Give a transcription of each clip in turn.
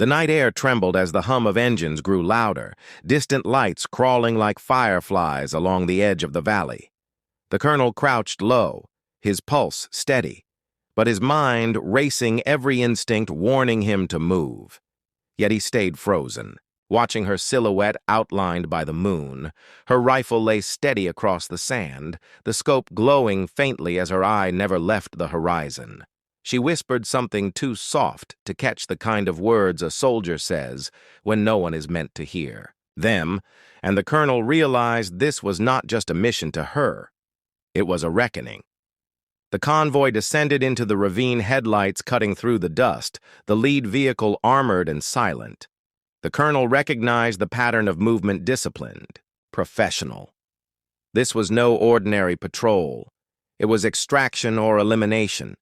The night air trembled as the hum of engines grew louder, distant lights crawling like fireflies along the edge of the valley. The colonel crouched low, his pulse steady, but his mind racing, every instinct warning him to move. Yet he stayed frozen, watching her silhouette outlined by the moon. Her rifle lay steady across the sand, the scope glowing faintly as her eye never left the horizon. She whispered something too soft to catch the kind of words a soldier says when no one is meant to hear them, and the colonel realized this was not just a mission to her. It was a reckoning. The convoy descended into the ravine, headlights cutting through the dust, the lead vehicle armored and silent. The colonel recognized the pattern of movement, disciplined, professional. This was no ordinary patrol. It was extraction or elimination.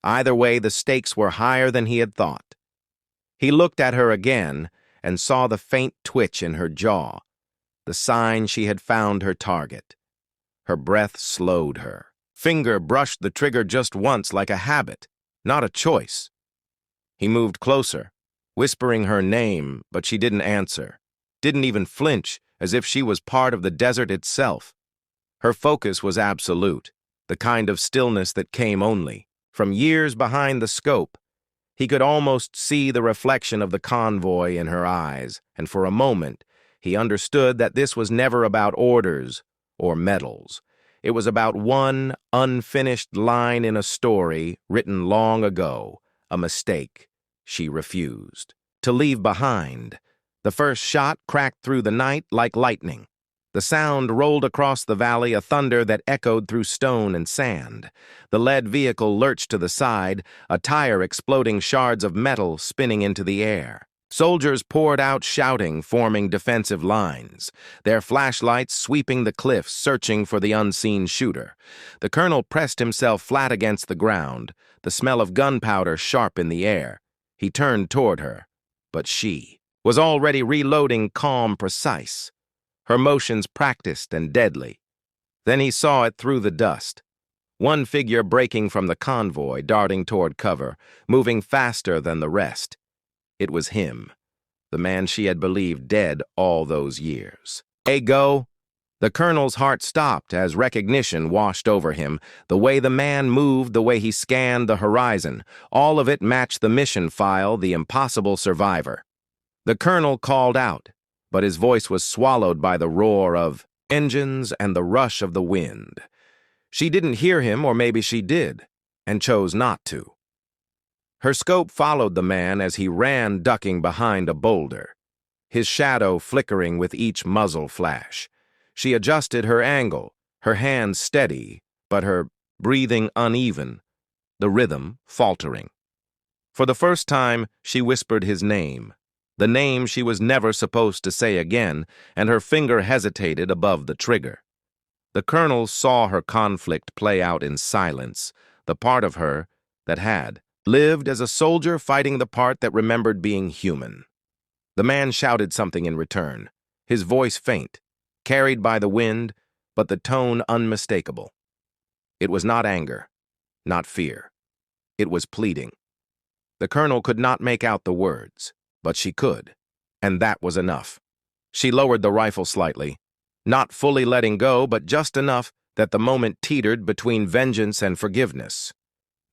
Either way, the stakes were higher than he had thought. He looked at her again and saw the faint twitch in her jaw, the sign she had found her target. Her breath slowed her. Finger brushed the trigger just once, like a habit, not a choice. He moved closer, whispering her name, but she didn't answer, didn't even flinch, as if she was part of the desert itself. Her focus was absolute, the kind of stillness that came only from years behind the scope. He could almost see the reflection of the convoy in her eyes, and for a moment he understood that this was never about orders or medals. It was about one unfinished line in a story written long ago, a mistake she refused to leave behind. The first shot cracked through the night like lightning. The sound rolled across the valley, a thunder that echoed through stone and sand. The lead vehicle lurched to the side, a tire exploding, shards of metal spinning into the air. Soldiers poured out shouting, forming defensive lines, their flashlights sweeping the cliffs, searching for the unseen shooter. The colonel pressed himself flat against the ground, the smell of gunpowder sharp in the air. He turned toward her, but she was already reloading, calm, precise, her motions practiced and deadly. Then he saw it through the dust. One figure breaking from the convoy, darting toward cover, moving faster than the rest. It was him, the man she had believed dead all those years. "Hey, go!" The colonel's heart stopped as recognition washed over him. The way the man moved, the way he scanned the horizon, all of it matched the mission file, the impossible survivor. The colonel called out, but his voice was swallowed by the roar of engines and the rush of the wind. She didn't hear him, or maybe she did, and chose not to. Her scope followed the man as he ran, ducking behind a boulder, his shadow flickering with each muzzle flash. She adjusted her angle, her hands steady, but her breathing uneven, the rhythm faltering. For the first time, she whispered his name, the name she was never supposed to say again, and her finger hesitated above the trigger. The colonel saw her conflict play out in silence, the part of her that had lived as a soldier fighting the part that remembered being human. The man shouted something in return, his voice faint, carried by the wind, but the tone unmistakable. It was not anger, not fear. It was pleading. The colonel could not make out the words, but she could, and that was enough. She lowered the rifle slightly, not fully letting go, but just enough that the moment teetered between vengeance and forgiveness.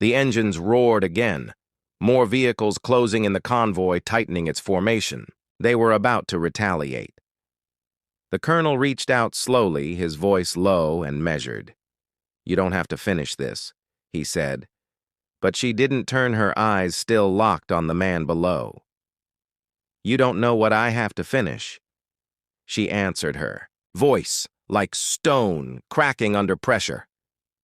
The engines roared again, more vehicles closing in, the convoy tightening its formation. They were about to retaliate. The colonel reached out slowly, his voice low and measured. "You don't have to finish this," he said. But she didn't turn, her eyes still locked on the man below. "You don't know what I have to finish," she answered her, voice like stone cracking under pressure.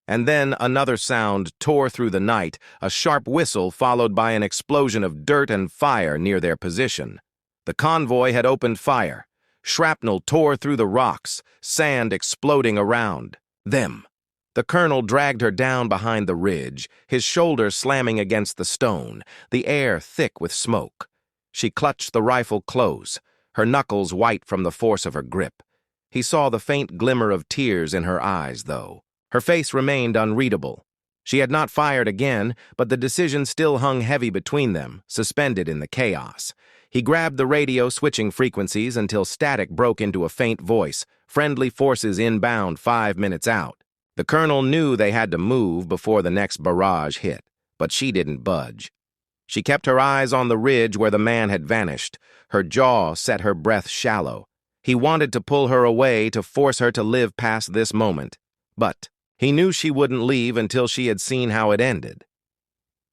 And then another sound tore through the night, a sharp whistle followed by an explosion of dirt and fire near their position. The convoy had opened fire. Shrapnel tore through the rocks, sand exploding around them. The colonel dragged her down behind the ridge, his shoulder slamming against the stone, the air thick with smoke. She clutched the rifle close, her knuckles white from the force of her grip. He saw the faint glimmer of tears in her eyes, though. Her face remained unreadable. She had not fired again, but the decision still hung heavy between them, suspended in the chaos. He grabbed the radio, switching frequencies until static broke into a faint voice. Friendly forces inbound 5 minutes out. The colonel knew they had to move before the next barrage hit, but she didn't budge. She kept her eyes on the ridge where the man had vanished. Her jaw set, her breath shallow. He wanted to pull her away, to force her to live past this moment. But he knew she wouldn't leave until she had seen how it ended.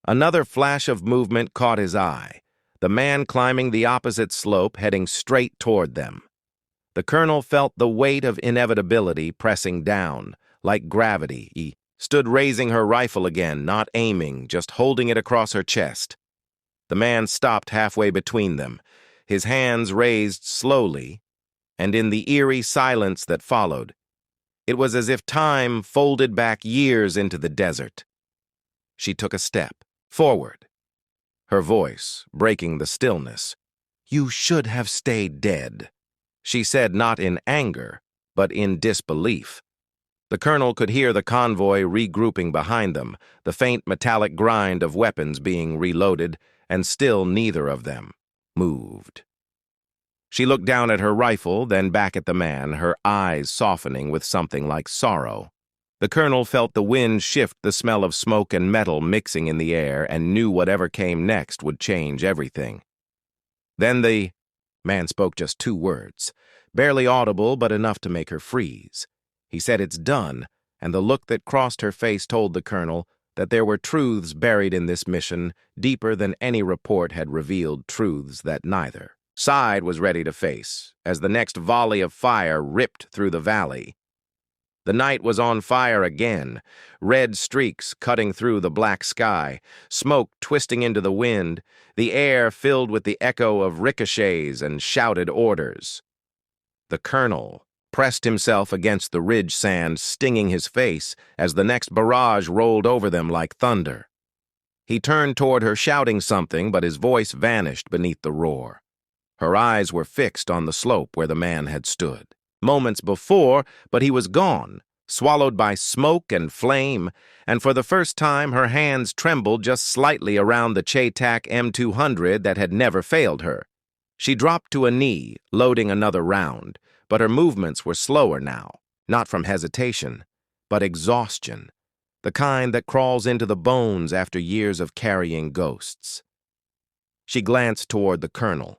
Another flash of movement caught his eye. The man climbing the opposite slope, heading straight toward them. The colonel felt the weight of inevitability pressing down. Like gravity, he stood raising her rifle again, not aiming, just holding it across her chest. The man stopped halfway between them, his hands raised slowly, and in the eerie silence that followed, it was as if time folded back years into the desert. She took a step forward, her voice breaking the stillness. "You should have stayed dead," she said, not in anger, but in disbelief. The colonel could hear the convoy regrouping behind them, the faint metallic grind of weapons being reloaded, and still neither of them moved. She looked down at her rifle, then back at the man, her eyes softening with something like sorrow. The colonel felt the wind shift, the smell of smoke and metal mixing in the air, and knew whatever came next would change everything. Then the man spoke just 2 words, barely audible but enough to make her freeze. He said, "It's done," and the look that crossed her face told the colonel that there were truths buried in this mission, deeper than any report had revealed, truths that neither side was ready to face, as the next volley of fire ripped through the valley. The night was on fire again, red streaks cutting through the black sky, smoke twisting into the wind, the air filled with the echo of ricochets and shouted orders. The colonel pressed himself against the ridge sand, stinging his face as the next barrage rolled over them like thunder. He turned toward her, shouting something, but his voice vanished beneath the roar. Her eyes were fixed on the slope where the man had stood moments before, but he was gone, swallowed by smoke and flame, and for the first time her hands trembled just slightly around the Chaytak M200 that had never failed her. She dropped to a knee, loading another round, but her movements were slower now, not from hesitation, but exhaustion, the kind that crawls into the bones after years of carrying ghosts. She glanced toward the colonel,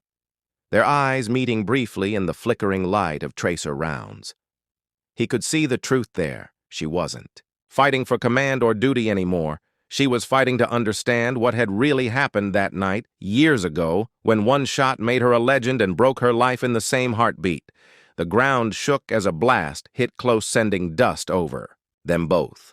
their eyes meeting briefly in the flickering light of tracer rounds. He could see the truth there. She wasn't fighting for command or duty anymore. She was fighting to understand what had really happened that night, years ago, when one shot made her a legend and broke her life in the same heartbeat. The ground shook as a blast hit close, sending dust over them both.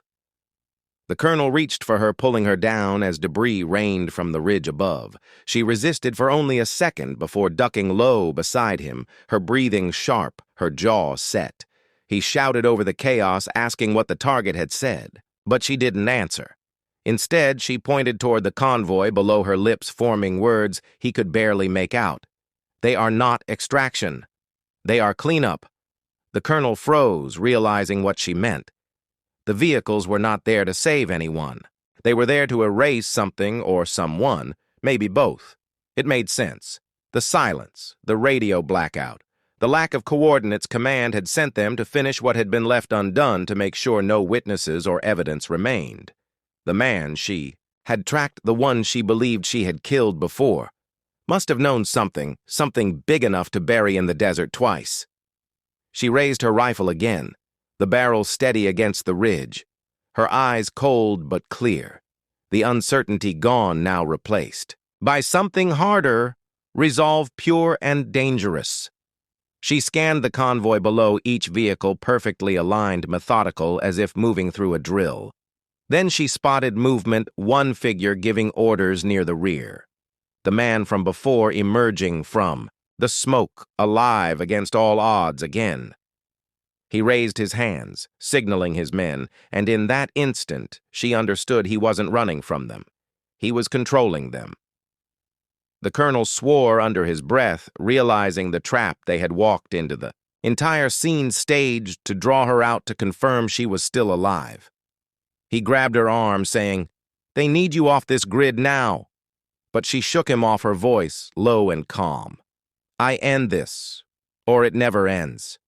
The colonel reached for her, pulling her down as debris rained from the ridge above. She resisted for only a second before ducking low beside him, her breathing sharp, her jaw set. He shouted over the chaos, asking what the target had said, but she didn't answer. Instead, she pointed toward the convoy, below her lips forming words he could barely make out. "They are not extraction. They are cleanup." The colonel froze, realizing what she meant. The vehicles were not there to save anyone. They were there to erase something or someone, maybe both. It made sense. The silence, the radio blackout, the lack of coordinates command had sent them to finish what had been left undone to make sure no witnesses or evidence remained. The man she had tracked, the one she believed she had killed before, must have known something big enough to bury in the desert twice. She raised her rifle again, the barrel steady against the ridge, her eyes cold but clear, the uncertainty gone, now replaced by something harder, resolve pure and dangerous. She scanned the convoy below, each vehicle perfectly aligned, methodical, as if moving through a drill. Then she spotted movement, one figure giving orders near the rear. The man from before emerging from the smoke, alive against all odds again. He raised his hands, signaling his men, and in that instant, she understood he wasn't running from them. He was controlling them. The colonel swore under his breath, realizing the trap they had walked into, the entire scene staged to draw her out to confirm she was still alive. He grabbed her arm, saying, "They need you off this grid now." But she shook him off, her voice low and calm. "I end this, or it never ends."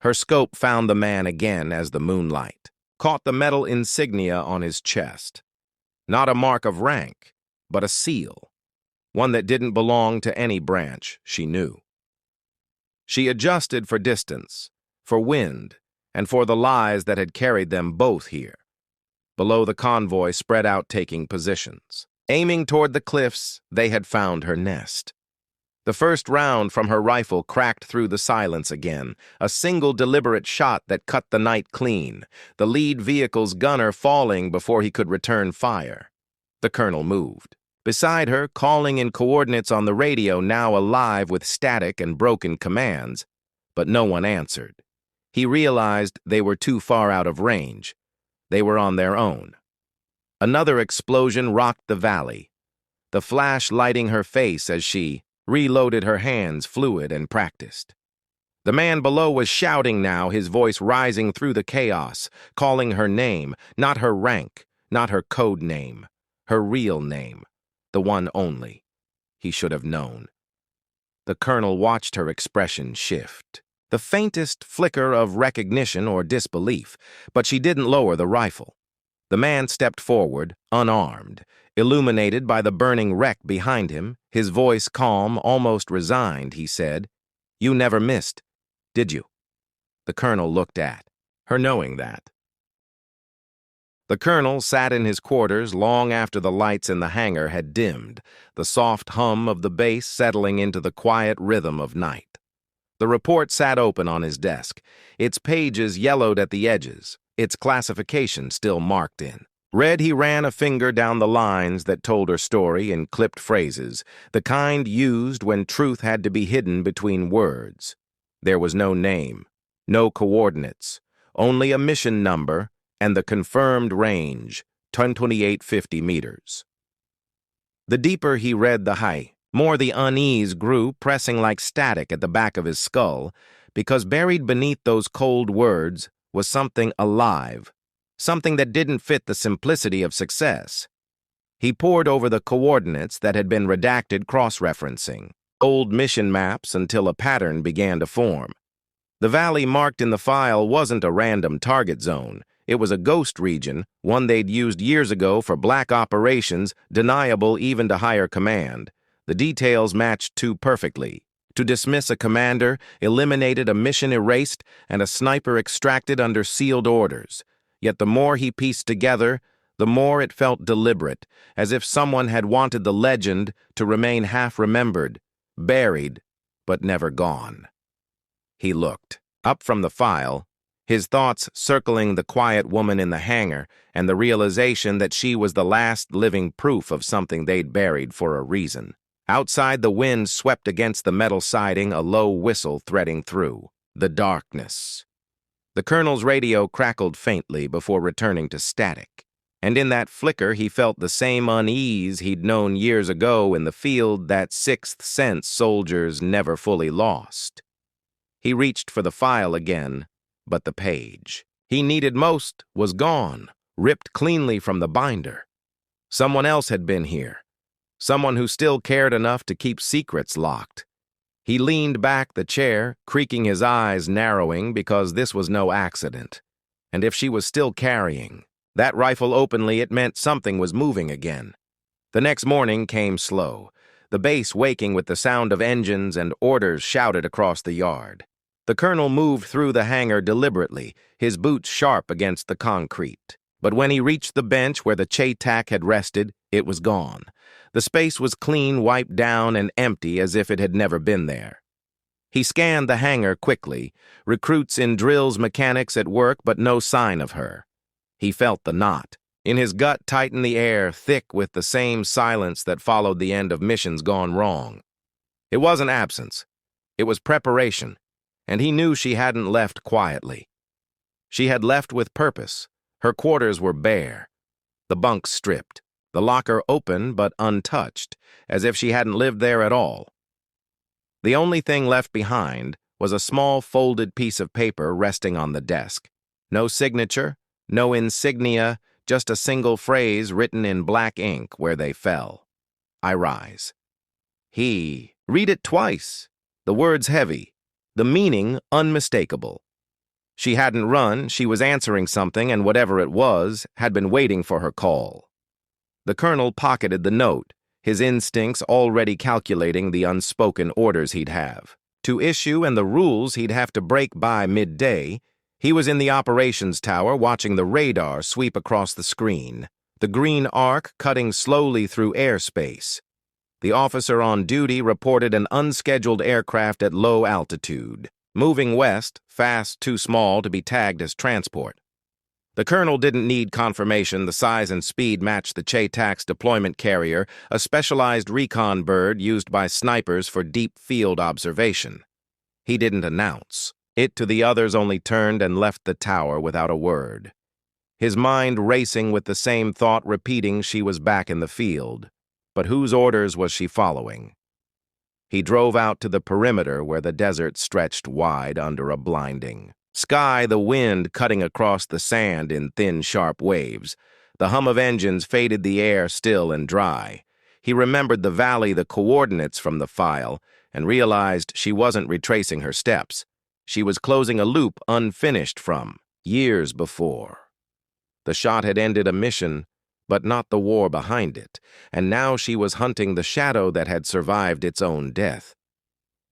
Her scope found the man again as the moonlight caught the metal insignia on his chest. Not a mark of rank, but a seal, one that didn't belong to any branch she knew. She adjusted for distance, for wind, and for the lies that had carried them both here. Below, the convoy spread out, taking positions. Aiming toward the cliffs, they had found her nest. The first round from her rifle cracked through the silence again, a single deliberate shot that cut the night clean, the lead vehicle's gunner falling before he could return fire. The colonel moved. Beside her, calling in coordinates on the radio, now alive with static and broken commands, but no one answered. He realized they were too far out of range. They were on their own. Another explosion rocked the valley, the flash lighting her face as she reloaded, her hands fluid and practiced. The man below was shouting now, his voice rising through the chaos, calling her name, not her rank, not her code name, her real name, the one only he should have known. The colonel watched her expression shift, the faintest flicker of recognition or disbelief, but she didn't lower the rifle. The man stepped forward, unarmed, illuminated by the burning wreck behind him, his voice calm, almost resigned. He said, "You never missed, did you?" The colonel looked at her, knowing that. The colonel sat in his quarters long after the lights in the hangar had dimmed, the soft hum of the bass settling into the quiet rhythm of night. The report sat open on his desk, its pages yellowed at the edges, its classification still marked in. Red, he ran a finger down the lines that told her story in clipped phrases, the kind used when truth had to be hidden between words. There was no name, no coordinates, only a mission number and the confirmed range, 2850 meters. The deeper he read the height, more the unease grew, pressing like static at the back of his skull, because buried beneath those cold words was something alive, something that didn't fit the simplicity of success. He pored over the coordinates that had been redacted, cross-referencing old mission maps until a pattern began to form. The valley marked in the file wasn't a random target zone. It was a ghost region, one they'd used years ago for black operations, deniable even to higher command. The details matched too perfectly. To dismiss a commander, eliminated, a mission erased, and a sniper extracted under sealed orders. Yet the more he pieced together, the more it felt deliberate, as if someone had wanted the legend to remain half-remembered, buried, but never gone. He looked up from the file, his thoughts circling the quiet woman in the hangar and the realization that she was the last living proof of something they'd buried for a reason. Outside, the wind swept against the metal siding, a low whistle threading through the darkness. The colonel's radio crackled faintly before returning to static, and in that flicker he felt the same unease he'd known years ago in the field, that sixth sense soldiers never fully lost. He reached for the file again, but the page he needed most was gone, ripped cleanly from the binder. Someone else had been here. Someone who still cared enough to keep secrets locked. He leaned back the chair, creaking, his eyes narrowing, because this was no accident. And if she was still carrying that rifle openly, it meant something was moving again. The next morning came slow, the base waking with the sound of engines and orders shouted across the yard. The colonel moved through the hangar deliberately, his boots sharp against the concrete. But when he reached the bench where the Chaytak had rested, it was gone. The space was clean, wiped down, and empty as if it had never been there. He scanned the hangar quickly, recruits in drills, mechanics at work, but no sign of her. He felt the knot in his gut tighten the air, thick with the same silence that followed the end of missions gone wrong. It wasn't absence. It was preparation, and he knew she hadn't left quietly. She had left with purpose. Her quarters were bare, the bunks stripped, the locker open but untouched, as if she hadn't lived there at all. The only thing left behind was a small folded piece of paper resting on the desk. No signature, no insignia, just a single phrase written in black ink where they fell. I rise. He. Read it twice. The words heavy. The meaning unmistakable. She hadn't run, she was answering something, and whatever it was, had been waiting for her call. The colonel pocketed the note, his instincts already calculating the unspoken orders he'd have. To issue and the rules he'd have to break by midday, he was in the operations tower watching the radar sweep across the screen, the green arc cutting slowly through airspace. The officer on duty reported an unscheduled aircraft at low altitude, moving west, fast too small to be tagged as transport. The colonel didn't need confirmation the size and speed matched the Chaytax deployment carrier, a specialized recon bird used by snipers for deep field observation. He didn't announce. It to the others only turned and left the tower without a word. His mind racing with the same thought repeating she was back in the field. But whose orders was she following? He drove out to the perimeter where the desert stretched wide under a blinding sky, the wind cutting across the sand in thin, sharp waves. The hum of engines faded the air still and dry. He remembered the valley, the coordinates from the file, and realized she wasn't retracing her steps. She was closing a loop unfinished from years before. The shot had ended a mission, but not the war behind it, and now she was hunting the shadow that had survived its own death.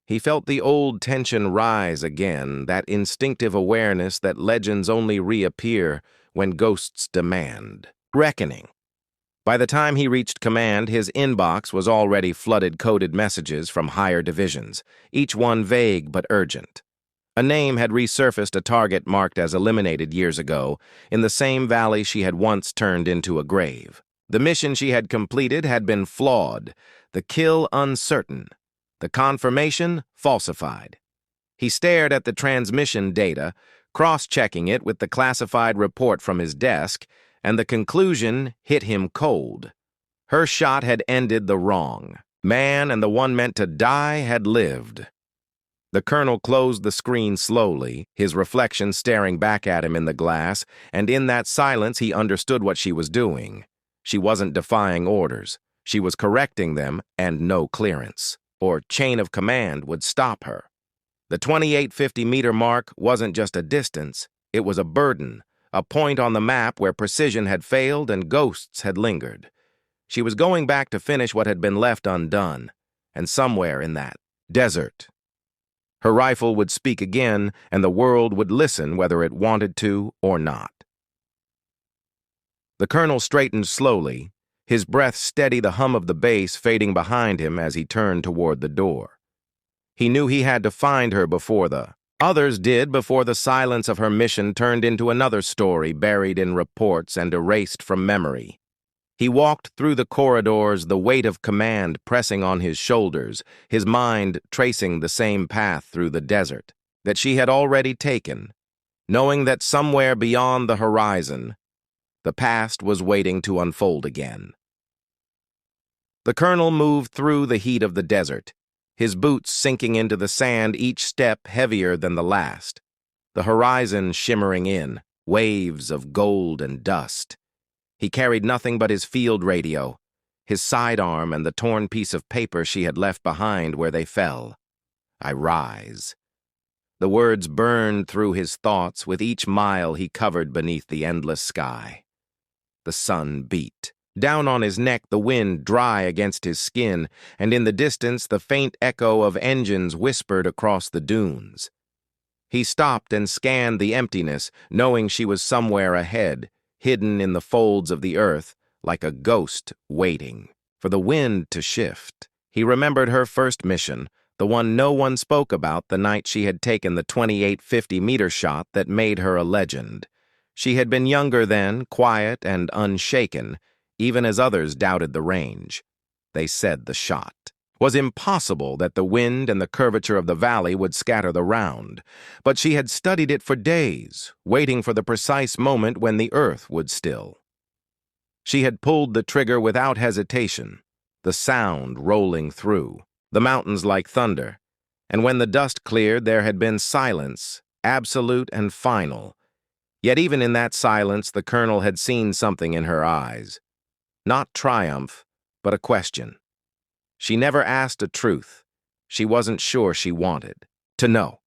He felt the old tension rise again, that instinctive awareness that legends only reappear when ghosts demand reckoning. By the time he reached command, his inbox was already flooded coded messages from higher divisions, each one vague but urgent. A name had resurfaced, a target marked as eliminated years ago, in the same valley she had once turned into a grave. The mission she had completed had been flawed, the kill uncertain, the confirmation falsified. He stared at the transmission data, cross-checking it with the classified report from his desk, and the conclusion hit him cold. Her shot had ended the wrong man, and the one meant to die had lived. The colonel closed the screen slowly, his reflection staring back at him in the glass, and in that silence he understood what she was doing. She wasn't defying orders. She was correcting them, and no clearance or chain of command would stop her. The 2850-meter mark wasn't just a distance, it was a burden, a point on the map where precision had failed and ghosts had lingered. She was going back to finish what had been left undone, and somewhere in that desert, her rifle would speak again, and the world would listen whether it wanted to or not. The colonel straightened slowly, his breath steady, the hum of the bass fading behind him as he turned toward the door. He knew he had to find her before others did, before the silence of her mission turned into another story buried in reports and erased from memory. He walked through the corridors, the weight of command pressing on his shoulders, his mind tracing the same path through the desert that she had already taken, knowing that somewhere beyond the horizon, the past was waiting to unfold again. The colonel moved through the heat of the desert, his boots sinking into the sand, each step heavier than the last, the horizon shimmering in, waves of gold and dust. He carried nothing but his field radio, his sidearm, and the torn piece of paper she had left behind where they fell. I rise. The words burned through his thoughts with each mile he covered beneath the endless sky. The sun beat. Down on his neck, the wind dry against his skin, and in the distance the faint echo of engines whispered across the dunes. He stopped and scanned the emptiness, knowing she was somewhere ahead, hidden in the folds of the earth, like a ghost waiting for the wind to shift. He remembered her first mission, the one no one spoke about the night she had taken the 2850-meter shot that made her a legend. She had been younger then, quiet and unshaken, even as others doubted the range. They said the shot was impossible, that the wind and the curvature of the valley would scatter the round. But she had studied it for days, waiting for the precise moment when the earth would still. She had pulled the trigger without hesitation, the sound rolling through, the mountains like thunder. And when the dust cleared, there had been silence, absolute and final. Yet even in that silence, the colonel had seen something in her eyes. Not triumph, but a question. She never asked a truth she wasn't sure she wanted to know.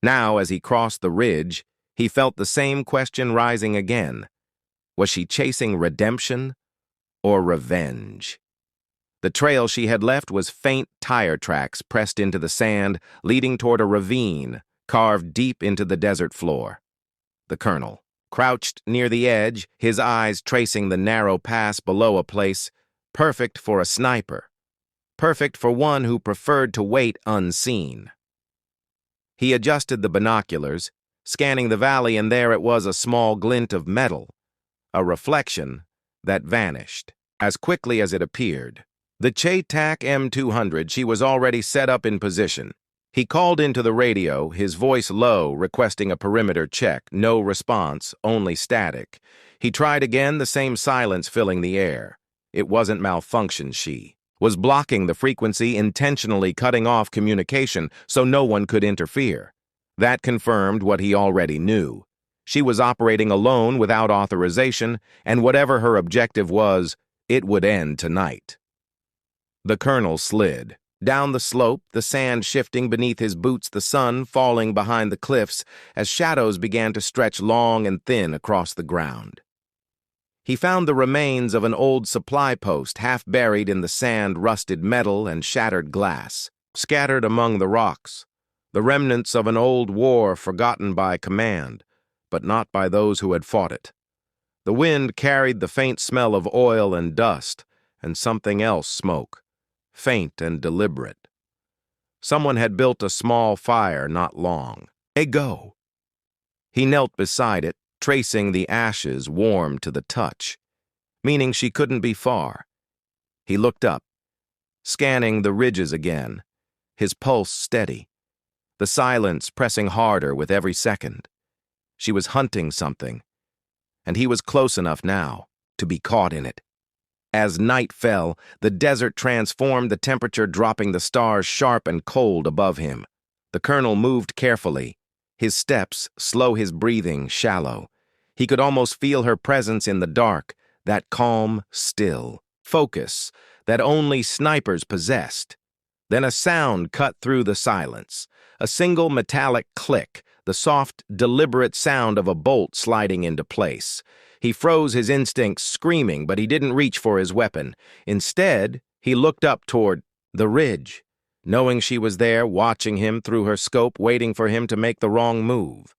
Now, as he crossed the ridge, he felt the same question rising again. Was she chasing redemption or revenge? The trail she had left was faint tire tracks pressed into the sand, leading toward a ravine carved deep into the desert floor. The colonel, crouched near the edge, his eyes tracing the narrow pass below a place perfect for a sniper, perfect for one who preferred to wait unseen. He adjusted the binoculars, scanning the valley, and there it was, a small glint of metal, a reflection that vanished as quickly as it appeared. The Che-Tak M200, she was already set up in position. He called into the radio, his voice low, requesting a perimeter check. No response, only static. He tried again, the same silence filling the air. It wasn't malfunction, she was blocking the frequency, intentionally cutting off communication so no one could interfere. That confirmed what he already knew. She was operating alone without authorization, and whatever her objective was, it would end tonight. The colonel slid down the slope, the sand shifting beneath his boots, the sun falling behind the cliffs as shadows began to stretch long and thin across the ground. He found the remains of an old supply post, half buried in the sand, rusted metal, and shattered glass. Scattered among the rocks, the remnants of an old war forgotten by command, but not by those who had fought it. The wind carried the faint smell of oil and dust, and something else smoke, faint and deliberate. Someone had built a small fire not long ago. He knelt beside it, tracing the ashes warm to the touch, meaning she couldn't be far. He looked up, scanning the ridges again, his pulse steady, the silence pressing harder with every second. She was hunting something, and he was close enough now to be caught in it. As night fell, the desert transformed, the temperature dropping, the stars sharp and cold above him. The colonel moved carefully, his steps slow, his breathing shallow. He could almost feel her presence in the dark, that calm, still focus that only snipers possessed. Then a sound cut through the silence, a single metallic click, the soft, deliberate sound of a bolt sliding into place. He froze, his instincts screaming, but he didn't reach for his weapon. Instead, he looked up toward the ridge, knowing she was there, watching him through her scope, waiting for him to make the wrong move.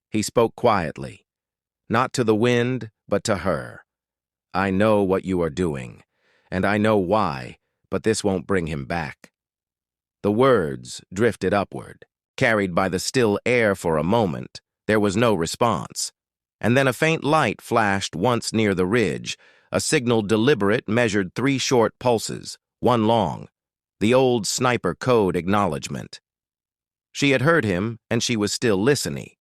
He spoke quietly, not to the wind, but to her. I know what you are doing, and I know why, but this won't bring him back. The words drifted upward, carried by the still air for a moment. There was no response. And then a faint light flashed once near the ridge, a signal deliberate, measured 3 short pulses, 1 long, the old sniper code acknowledgement. She had heard him, and she was still listening.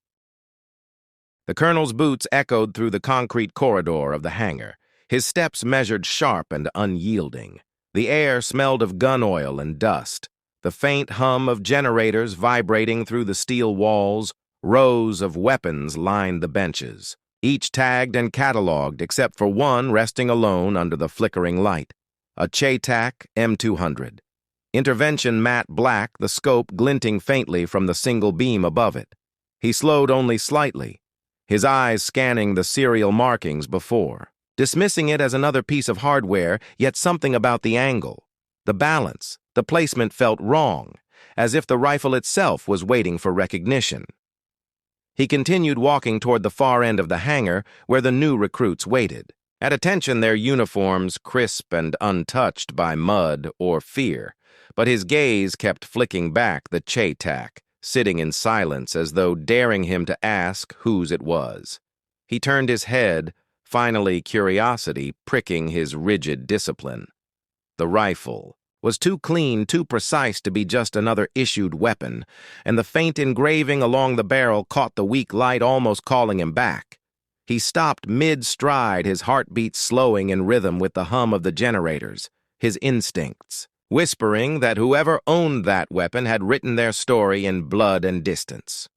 The colonel's boots echoed through the concrete corridor of the hangar, his steps measured, sharp and unyielding. The air smelled of gun oil and dust, the faint hum of generators vibrating through the steel walls. Rows of weapons lined the benches, each tagged and catalogued except for one resting alone under the flickering light, a Che-Tak M200. Intervention matte black, the scope glinting faintly from the single beam above it. He slowed only slightly, his eyes scanning the serial markings before, dismissing it as another piece of hardware, yet something about the angle, the balance, the placement felt wrong, as if the rifle itself was waiting for recognition. He continued walking toward the far end of the hangar where the new recruits waited, at attention, their uniforms crisp and untouched by mud or fear, but his gaze kept flicking back the Che-Tak, sitting in silence as though daring him to ask whose it was. He turned his head, finally curiosity pricking his rigid discipline. The rifle was too clean, too precise to be just another issued weapon, and the faint engraving along the barrel caught the weak light, almost calling him back. He stopped mid-stride, his heartbeat slowing in rhythm with the hum of the generators, his instincts whispering that whoever owned that weapon had written their story in blood and distance.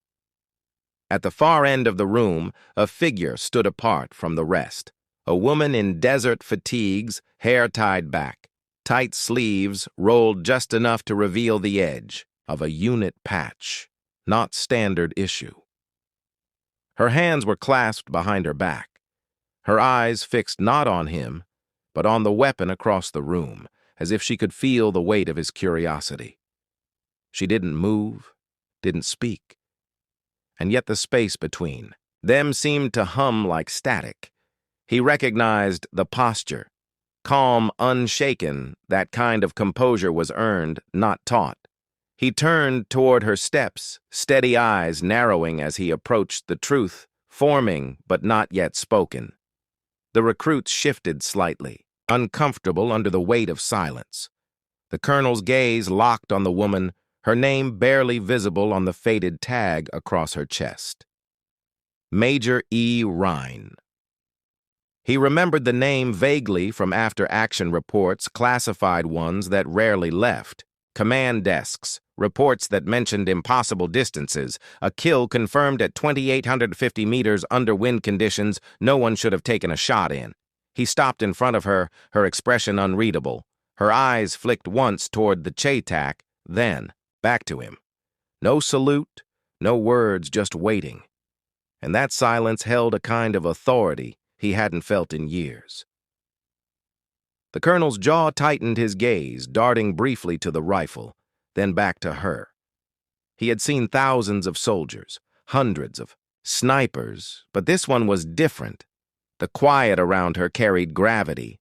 At the far end of the room, a figure stood apart from the rest, a woman in desert fatigues, hair tied back, tight sleeves rolled just enough to reveal the edge of a unit patch, not standard issue. Her hands were clasped behind her back, her eyes fixed not on him, but on the weapon across the room, as if she could feel the weight of his curiosity. She didn't move, didn't speak, and yet the space between them seemed to hum like static. He recognized the posture. Calm, unshaken, that kind of composure was earned, not taught. He turned toward her steps, steady eyes narrowing as he approached the truth, forming but not yet spoken. The recruits shifted slightly, uncomfortable under the weight of silence. The colonel's gaze locked on the woman, her name barely visible on the faded tag across her chest. Major E. Rhine. He remembered the name vaguely from after-action reports, classified ones that rarely left. Command desks, reports that mentioned impossible distances, a kill confirmed at 2,850 meters under wind conditions no one should have taken a shot in. He stopped in front of her, her expression unreadable. Her eyes flicked once toward the Chaytak, then back to him. No salute, no words, just waiting. And that silence held a kind of authority he hadn't felt in years. The colonel's jaw tightened, his gaze darting briefly to the rifle, then back to her. He had seen thousands of soldiers, hundreds of snipers, but this one was different. The quiet around her carried gravity.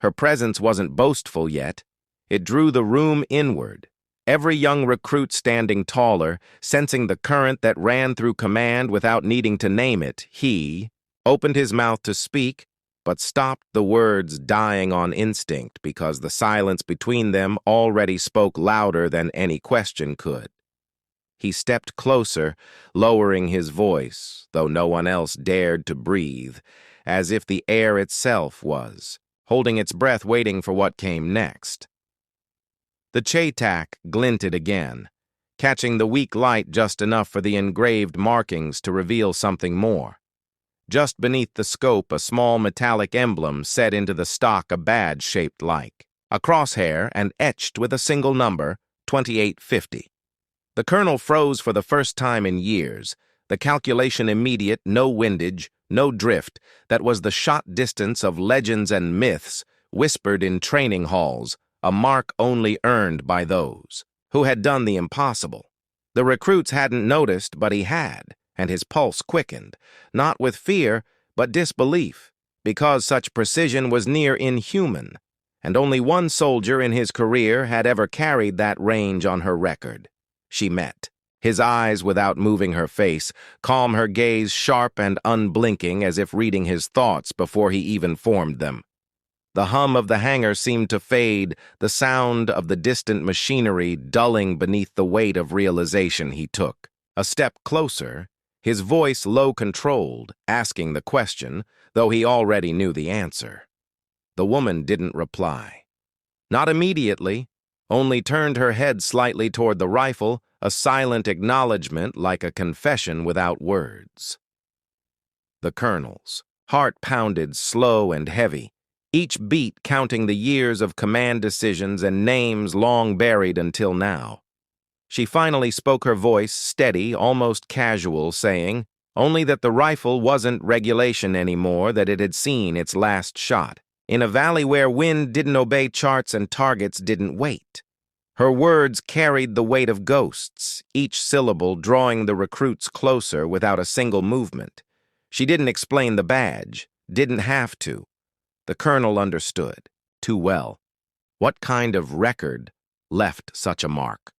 Her presence wasn't boastful yet. It drew the room inward. Every young recruit standing taller, sensing the current that ran through command without needing to name it, he opened his mouth to speak, but stopped, the words dying on instinct because the silence between them already spoke louder than any question could. He stepped closer, lowering his voice, though no one else dared to breathe, as if the air itself was, holding its breath waiting for what came next. The Chaytak glinted again, catching the weak light just enough for the engraved markings to reveal something more. Just beneath the scope, a small metallic emblem set into the stock, a badge shaped like a crosshair and etched with a single number, 2850. The colonel froze for the first time in years, the calculation immediate, no windage, no drift. That was the shot distance of legends and myths, whispered in training halls, a mark only earned by those who had done the impossible. The recruits hadn't noticed, but he had, and his pulse quickened, not with fear, but disbelief, because such precision was near inhuman, and only one soldier in his career had ever carried that range on her record. She met. His eyes without moving her face, calm, her gaze sharp and unblinking as if reading his thoughts before he even formed them. The hum of the hangar seemed to fade, the sound of the distant machinery dulling beneath the weight of realization he took. A step closer, his voice low-controlled, asking the question, though he already knew the answer. The woman didn't reply. Not immediately, only turned her head slightly toward the rifle, a silent acknowledgement like a confession without words. The colonel's heart pounded slow and heavy, each beat counting the years of command decisions and names long buried until now. She finally spoke, her voice steady, almost casual, saying only that the rifle wasn't regulation anymore, that it had seen its last shot, in a valley where wind didn't obey charts and targets didn't wait. Her words carried the weight of ghosts, each syllable drawing the recruits closer without a single movement. She didn't explain the badge, didn't have to. The colonel understood, too well. What kind of record left such a mark?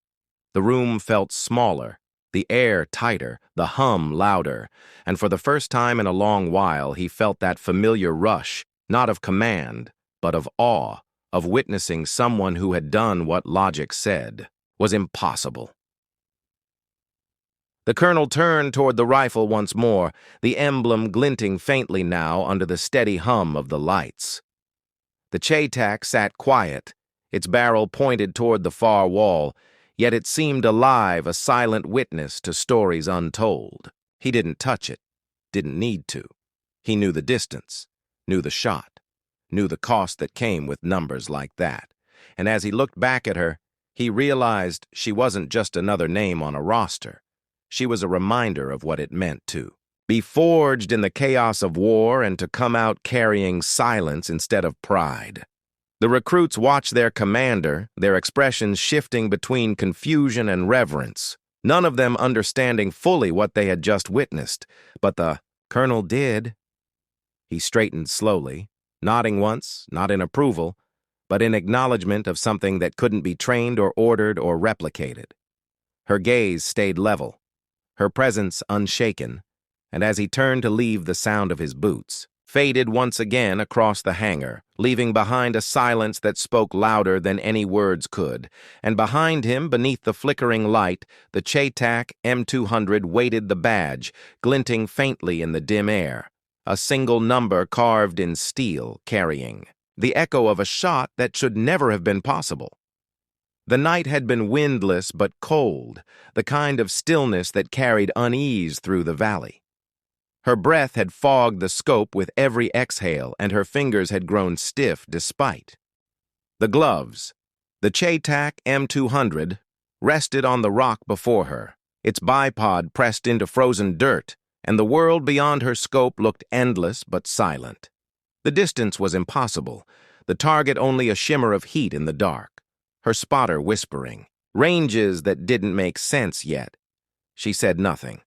The room felt smaller, the air tighter, the hum louder, and for the first time in a long while he felt that familiar rush, not of command, but of awe, of witnessing someone who had done what logic said was impossible. The colonel turned toward the rifle once more, the emblem glinting faintly now under the steady hum of the lights. The Chaytak sat quiet, its barrel pointed toward the far wall, yet it seemed alive, a silent witness to stories untold. He didn't touch it, didn't need to. He knew the distance, knew the shot, knew the cost that came with numbers like that. and as he looked back at her, he realized she wasn't just another name on a roster. She was a reminder of what it meant to be forged in the chaos of war and to come out carrying silence instead of pride. The recruits watched their commander, their expressions shifting between confusion and reverence, none of them understanding fully what they had just witnessed, but the colonel did. He straightened slowly, nodding once, not in approval, but in acknowledgement of something that couldn't be trained or ordered or replicated. Her gaze stayed level, her presence unshaken, and as he turned to leave, the sound of his boots faded once again across the hangar, leaving behind a silence that spoke louder than any words could, and behind him, beneath the flickering light, the Chaytak M200 weighted the badge, glinting faintly in the dim air, a single number carved in steel, carrying the echo of a shot that should never have been possible. The night had been windless but cold, the kind of stillness that carried unease through the valley. Her breath had fogged the scope with every exhale, and her fingers had grown stiff despite. The gloves, the Chaytak M200, rested on the rock before her, its bipod pressed into frozen dirt, and the world beyond her scope looked endless but silent. The distance was impossible, the target only a shimmer of heat in the dark, her spotter whispering, ranges that didn't make sense yet. She said nothing.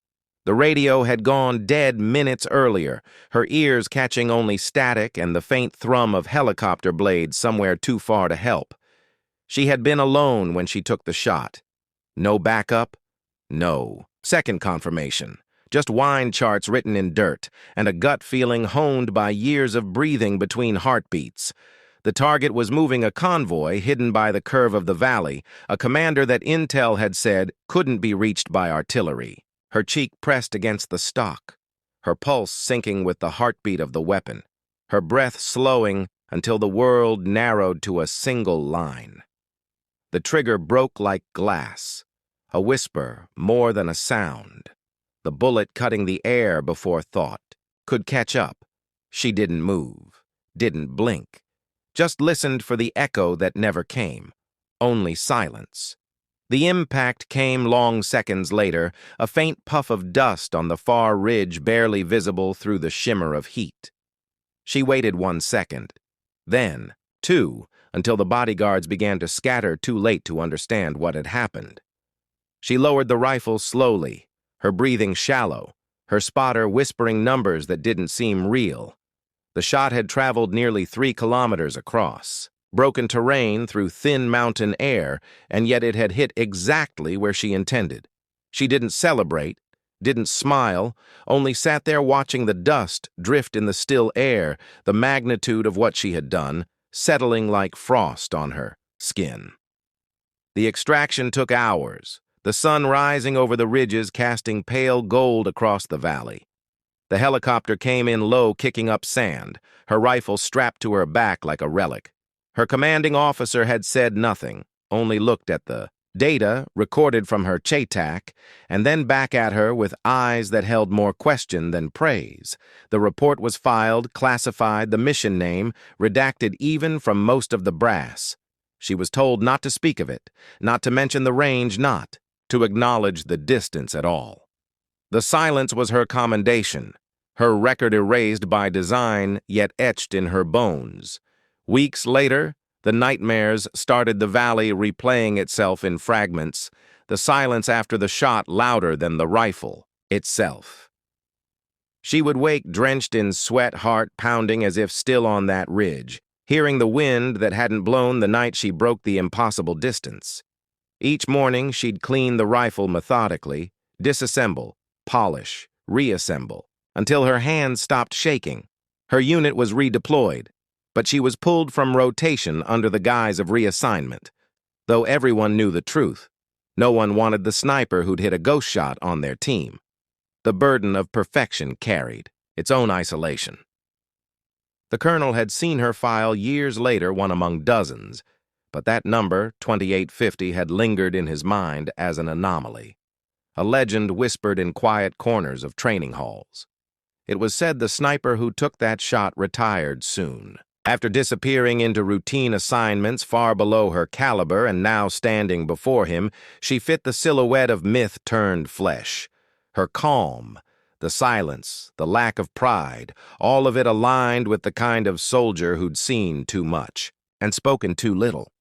The radio had gone dead minutes earlier, her ears catching only static and the faint thrum of helicopter blades somewhere too far to help. She had been alone when she took the shot. No backup? No. Second confirmation. Just wine charts written in dirt, and a gut feeling honed by years of breathing between heartbeats. The target was moving a convoy hidden by the curve of the valley, a commander that intel had said couldn't be reached by artillery. Her cheek pressed against the stock, her pulse syncing with the heartbeat of the weapon, her breath slowing until the world narrowed to a single line. The trigger broke like glass, a whisper more than a sound. The bullet cutting the air before thought could catch up. She didn't move, didn't blink, just listened for the echo that never came, only silence. The impact came long seconds later, a faint puff of dust on the far ridge barely visible through the shimmer of heat. She waited 1 second, then 2, until the bodyguards began to scatter too late to understand what had happened. She lowered the rifle slowly, her breathing shallow, her spotter whispering numbers that didn't seem real. The shot had traveled nearly 3 kilometers across. Broken terrain through thin mountain air, and yet it had hit exactly where she intended. She didn't celebrate, didn't smile, only sat there watching the dust drift in the still air, the magnitude of what she had done, settling like frost on her skin. The extraction took hours, the sun rising over the ridges casting pale gold across the valley. The helicopter came in low, kicking up sand, her rifle strapped to her back like a relic. Her commanding officer had said nothing, only looked at the data recorded from her Chaytak, and then back at her with eyes that held more question than praise. The report was filed, classified, the mission name, redacted even from most of the brass. She was told not to speak of it, not to mention the range, not to acknowledge the distance at all. The silence was her commendation, her record erased by design, yet etched in her bones. Weeks later, the nightmares started, the valley replaying itself in fragments, the silence after the shot louder than the rifle itself. She would wake drenched in sweat, heart pounding as if still on that ridge, hearing the wind that hadn't blown the night she broke the impossible distance. Each morning, she'd clean the rifle methodically, disassemble, polish, reassemble, until her hands stopped shaking. Her unit was redeployed, but she was pulled from rotation under the guise of reassignment. Though everyone knew the truth, no one wanted the sniper who'd hit a ghost shot on their team. The burden of perfection carried its own isolation. The colonel had seen her file years later, one among dozens, but that number, 2850, had lingered in his mind as an anomaly, a legend whispered in quiet corners of training halls. It was said the sniper who took that shot retired soon. After disappearing into routine assignments far below her caliber and now standing before him, she fit the silhouette of myth turned flesh. Her calm, the silence, the lack of pride, all of it aligned with the kind of soldier who'd seen too much and spoken too little.